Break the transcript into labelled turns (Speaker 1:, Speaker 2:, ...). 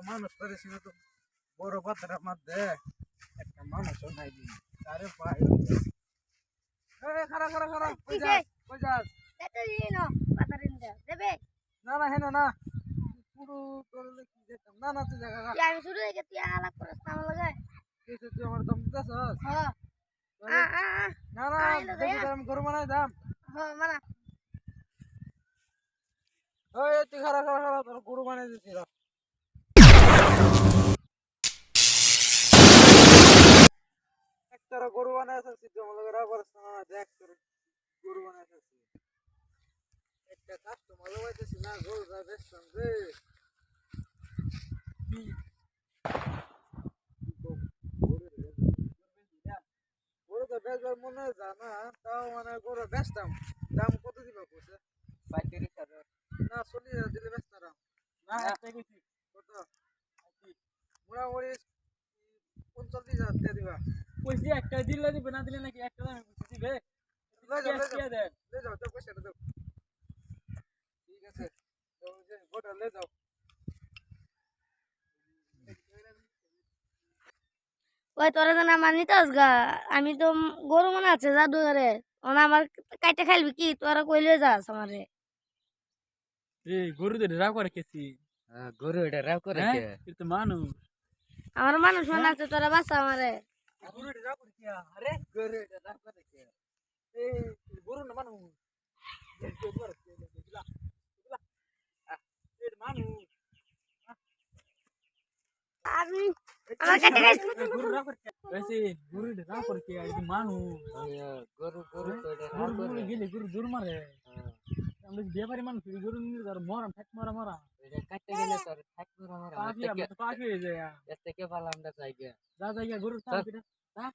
Speaker 1: মানুষ করেছিল তো বড় পাতার মধ্যে একটা মানুষও নাই দিন তারে পাই খারা খারা খারা কই যাস না না হেনা না পুরো করলে কি দেখতাম না না তুই জায়গা তুই আমার দম দিতেছস না না দেখি আমি গরু বানাই দাম ওই তুই খারা খারা খারা তোর গরু বানাই দিছি রা একটা গরু বানাই আছে তুই আমার লগে রাগ করছ না দেখ তোর গরু বানাই আছে একটা কাস্টমার লগাইতেছি না গরুটা বেচতাম রে গরু তো বেচবার মনে হয় জানা তাও মানে গরু বেচতাম দাম কত দিবা কইছে 35,000 না 40,000 দিলে বেচতাম না একটা কইছি কত মোটামুটি 45,000 দিয়ে দিবা কইছি একটা দিলে দিবে না দিলে নাকি একটা দামে কইছি দিবে ले जाओ तो पैसा दे दो ठीक है सर तो मुझे बोतल ले जाओ
Speaker 2: ওই তোরা তো না মানিতাস গা আমি তো গরু মনে আছে জাদুঘরে ওনা আমার কাইটা খাইবি কি তোরা কইলে যাস আমারে
Speaker 3: এই গরু দে রাগ করে কেছি
Speaker 1: গরু এটা রাগ করে কে
Speaker 3: তুই তো মানুষ
Speaker 2: আমার মানুষ মনে আছে তোরা বাসা আমারে
Speaker 1: গরু এটা রাগ করে কে আরে গরু এটা রাগ করে কে এই গরু না মানুষ
Speaker 2: আমি আমার কাইটা খাইছি
Speaker 3: গরু রাগ করে वैसे गरु दे राग করে কে এই মানুষ
Speaker 1: গরু গরু তো এটা রাগ
Speaker 3: গরু
Speaker 1: করে
Speaker 3: গেলে গরু জোর মারে আমরা ব্যাপারী মানুষ গরু নিয়ে ধর মরা ফেট মরা মরা
Speaker 1: এটা কাটতে গেলে তোর থাক মরা মরা
Speaker 3: পাখি হয়ে যায়
Speaker 1: এর থেকে ভালো আমরা যাই
Speaker 3: যা যা গরু থাক
Speaker 1: যা